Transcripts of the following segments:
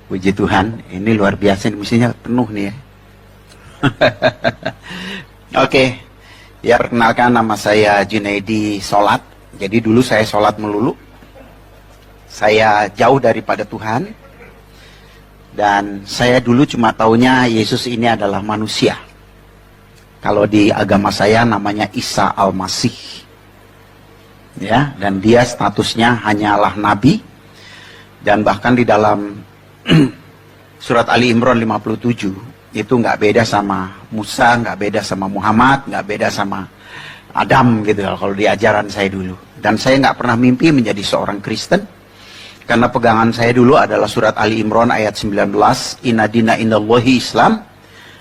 Puji Tuhan, ini luar biasa, ini mestinya penuh nih ya. Oke, ya perkenalkan, nama saya Junaidi Solat. Jadi dulu saya sholat melulu. Saya jauh daripada Tuhan. Dan saya dulu cuma taunya Yesus ini adalah manusia. Kalau di agama saya namanya Isa Al-Masih. Ya, dan dia statusnya hanyalah nabi. Dan bahkan di dalam surat Ali Imran 57 itu nggak beda sama Musa, nggak beda sama Muhammad, nggak beda sama Adam gitu kalau di ajaran saya dulu. Dan saya nggak pernah mimpi menjadi seorang Kristen, karena pegangan saya dulu adalah surat Ali Imran ayat 19, Inna dina indallahi Islam,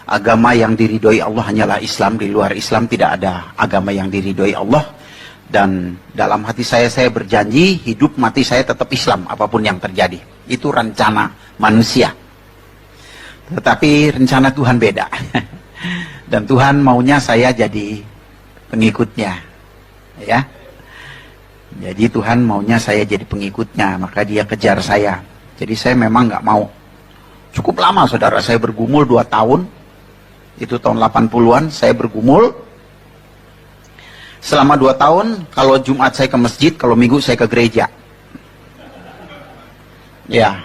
agama yang diridhoi Allah hanyalah Islam, di luar Islam tidak ada agama yang diridhoi Allah. Dan dalam hati saya berjanji, hidup mati saya tetap Islam apapun yang terjadi. Itu rencana manusia. Tetapi rencana Tuhan beda. Dan Tuhan maunya saya jadi pengikutnya. Ya. Jadi Tuhan maunya saya jadi pengikutnya, maka dia kejar saya. Jadi saya memang nggak mau. Cukup lama saudara, saya bergumul 2 tahun. Itu tahun 80-an saya bergumul. Selama 2 tahun, kalau Jumat saya ke masjid, kalau Minggu saya ke gereja. Ya,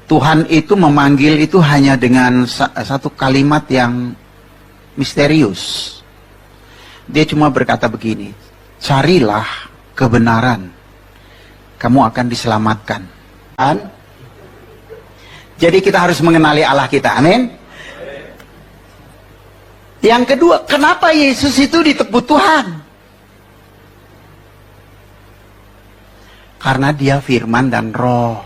Tuhan itu memanggil itu hanya dengan satu kalimat yang misterius. Dia cuma berkata begini, carilah kebenaran, kamu akan diselamatkan. Jadi kita harus mengenali Allah kita, amin. Yang kedua, kenapa Yesus itu disebut Tuhan? Karena dia firman dan roh.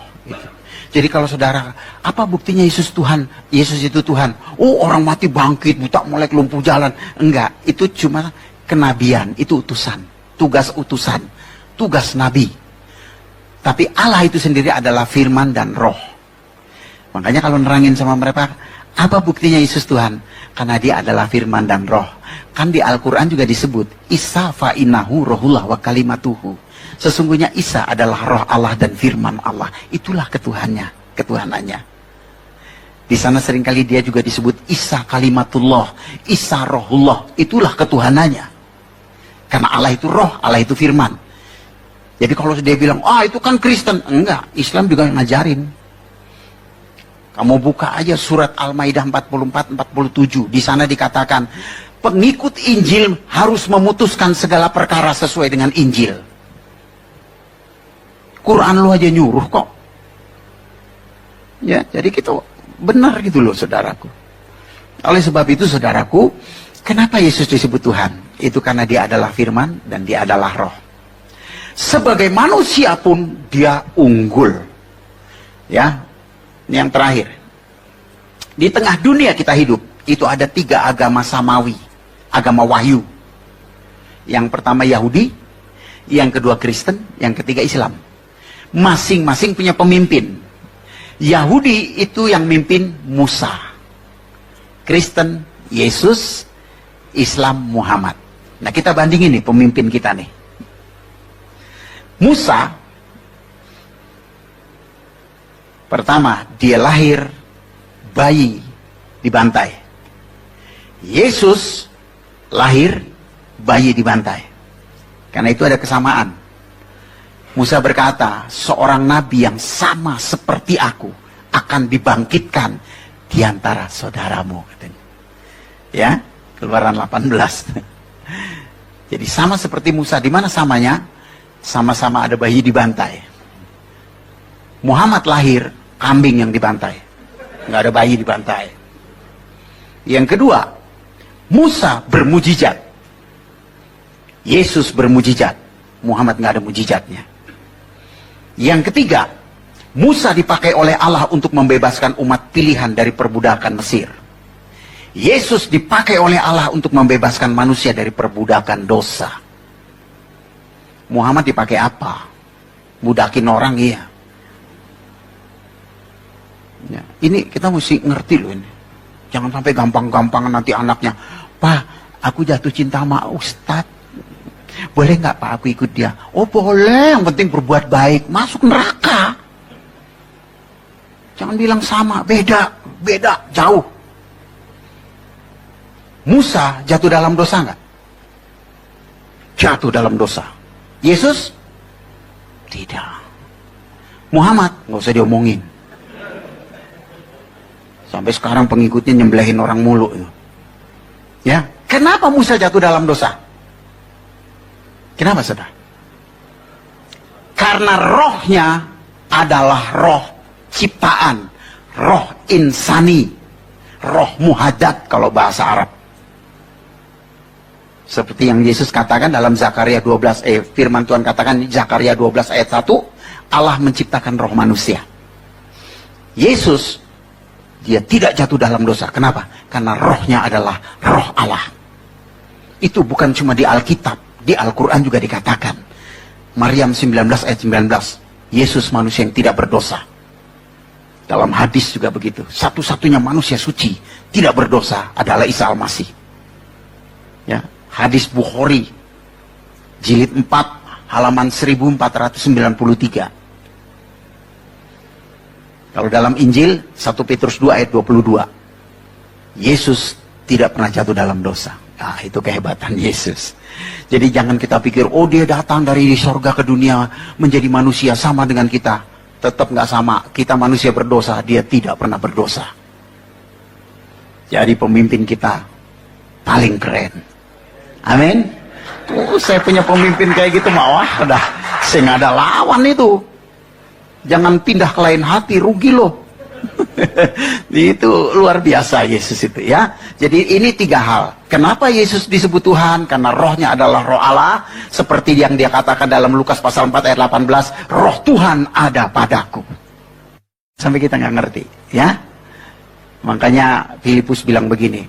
Jadi kalau saudara, apa buktinya Yesus Tuhan? Yesus itu Tuhan. Oh, orang mati bangkit, buta melek, lumpuh jalan. Enggak, itu cuma kenabian, itu utusan. Tugas utusan, tugas nabi. Tapi Allah itu sendiri adalah firman dan roh. Makanya kalau nerangin sama mereka, apa buktinya Yesus Tuhan? Karena dia adalah firman dan roh. Kan di Al-Quran juga disebut, Isa fa'inahu rohullah wa kalimatuhu. Sesungguhnya Isa adalah roh Allah dan firman Allah. Itulah ketuhanannya. Di sana seringkali dia juga disebut Isa kalimatullah, Isa rohullah. Itulah ketuhanannya. Karena Allah itu roh, Allah itu firman. Jadi kalau dia bilang, itu kan Kristen. Enggak, Islam juga ngajarin. Kamu buka aja surat Al-Maidah 44-47. Di sana dikatakan, pengikut Injil harus memutuskan segala perkara sesuai dengan Injil. Quran lu aja nyuruh kok. Ya, jadi gitu benar gitu loh saudaraku. Oleh sebab itu saudaraku, kenapa Yesus disebut Tuhan? Itu karena dia adalah firman dan dia adalah roh. Sebagai manusia pun dia unggul. Ya. Ini yang terakhir. Di tengah dunia kita hidup, itu ada 3 agama samawi, agama wahyu. Yang pertama Yahudi, yang kedua Kristen, yang ketiga Islam. Masing-masing punya pemimpin. Yahudi itu yang mimpin Musa. Kristen Yesus, Islam Muhammad. Nah kita bandingin nih pemimpin kita nih. Musa, pertama, dia lahir bayi dibantai. Yesus lahir bayi dibantai. Karena itu ada kesamaan. Musa berkata, seorang nabi yang sama seperti aku akan dibangkitkan di antara saudaramu. Katanya. Ya, Keluaran 18. Jadi sama seperti Musa. Di mana samanya? Sama-sama ada bayi dibantai. Muhammad lahir kambing yang dibantai, nggak ada bayi dibantai. Yang kedua, Musa bermujizat, Yesus bermujizat, Muhammad nggak ada mujizatnya. Yang ketiga, Musa dipakai oleh Allah untuk membebaskan umat pilihan dari perbudakan Mesir. Yesus dipakai oleh Allah untuk membebaskan manusia dari perbudakan dosa. Muhammad dipakai apa? Budakin orang, iya. Ya, ini kita mesti ngerti loh ini. Jangan sampai gampang-gampangan nanti anaknya, Pak, aku jatuh cinta sama Ustadz. Boleh nggak Pak aku ikut dia? Oh boleh, yang penting berbuat baik. Masuk neraka. Jangan bilang sama, beda, jauh. Musa jatuh dalam dosa nggak? Jatuh dalam dosa. Yesus? Tidak. Muhammad? Nggak usah diomongin. Sampai sekarang pengikutnya nyembelihin orang mulu. Ya, kenapa Musa jatuh dalam dosa? Kenapa, saudara? Karena rohnya adalah roh ciptaan, roh insani, roh muhadat kalau bahasa Arab. Seperti yang Yesus katakan dalam Zakaria 12, firman Tuhan katakan di Zakaria 12 ayat 1, Allah menciptakan roh manusia. Yesus, dia tidak jatuh dalam dosa. Kenapa? Karena rohnya adalah roh Allah. Itu bukan cuma di Alkitab, di Al-Quran juga dikatakan. Maryam 19 ayat 19, Yesus manusia yang tidak berdosa. Dalam hadis juga begitu. Satu-satunya manusia suci, tidak berdosa adalah Isa Al-Masih. Ya, hadis Bukhari, jilid 4, halaman 1493. Kalau dalam Injil, 1 Petrus 2 ayat 22. Yesus tidak pernah jatuh dalam dosa. Nah, itu kehebatan Yesus. Jadi jangan kita pikir, oh dia datang dari sorga ke dunia menjadi manusia sama dengan kita. Tetap nggak sama. Kita manusia berdosa, dia tidak pernah berdosa. Jadi pemimpin kita paling keren. Amin. Saya punya pemimpin kayak gitu, wah udah saya nggak ada lawan itu. Jangan pindah ke lain hati, rugi loh. Itu luar biasa Yesus itu ya. Jadi ini 3 hal. Kenapa Yesus disebut Tuhan? Karena rohnya adalah roh Allah. Seperti yang dia katakan dalam Lukas pasal 4 ayat 18, roh Tuhan ada padaku. Sampai kita nggak ngerti ya. Makanya Filipus bilang begini,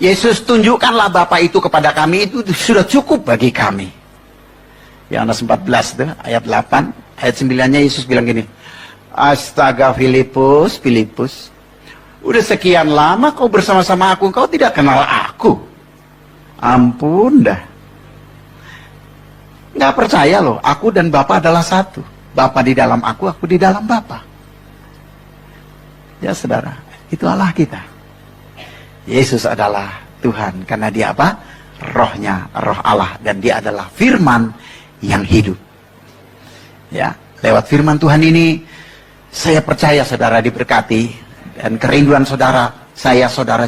Yesus tunjukkanlah Bapa itu kepada kami, itu sudah cukup bagi kami. Yohanes 14 tuh, ayat 8, ayat 9-nya Yesus bilang gini, astaga Filipus, udah sekian lama kau bersama-sama aku, kau tidak kenal aku. Ampun dah. Nggak percaya loh, aku dan Bapa adalah satu. Bapa di dalam aku di dalam Bapa. Ya saudara, itu Allah kita. Yesus adalah Tuhan, karena dia apa? Rohnya, roh Allah, dan dia adalah firman yang hidup. Ya, lewat firman Tuhan ini, saya percaya saudara diberkati, dan kerinduan saudara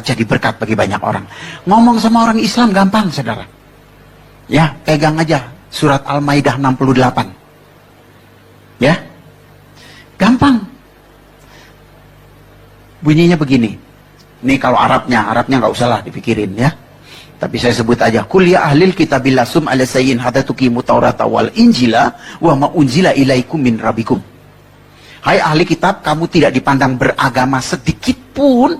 jadi berkat bagi banyak orang. Ngomong sama orang Islam gampang saudara. Ya, pegang aja surat Al-Maidah 68. Ya, gampang. Bunyinya begini. Ini kalau Arabnya nggak usah lah dipikirin ya. Tapi saya sebut aja, kul ya ahlil kitabil lasum ala sayyin hatta tuqimu taurata wal injila wa ma unzila ilaikum min rabbikum. Hai ahli kitab, kamu tidak dipandang beragama sedikit pun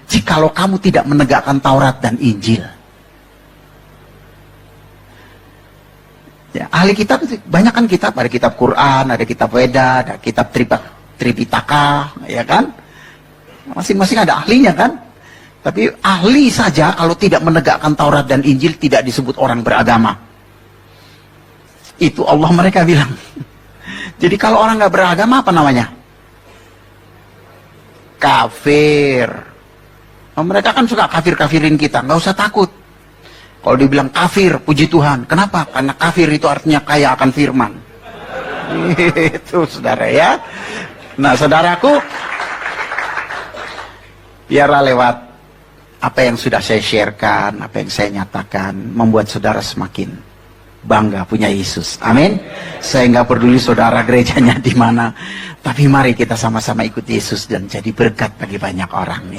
jikalau kamu tidak menegakkan Taurat dan Injil. Ya, ahli kitab itu banyak kan kitab, ada kitab Quran, ada kitab Weda, ada kitab Tripitaka, ya kan? Masing-masing ada ahlinya kan? Tapi ahli saja kalau tidak menegakkan Taurat dan Injil tidak disebut orang beragama. Itu Allah mereka bilang. Jadi kalau orang nggak beragama apa namanya? Kafir. Nah, mereka kan suka kafir-kafirin kita, nggak usah takut. Kalau dibilang kafir, puji Tuhan. Kenapa? Karena kafir itu artinya kaya akan firman. Itu saudara ya. Nah saudaraku, biarlah lewat apa yang sudah saya sharekan, apa yang saya nyatakan, membuat saudara semakin bangga punya Yesus. Amin. Saya nggak peduli saudara gerejanya di mana, tapi mari kita sama-sama ikut Yesus dan jadi berkat bagi banyak orang.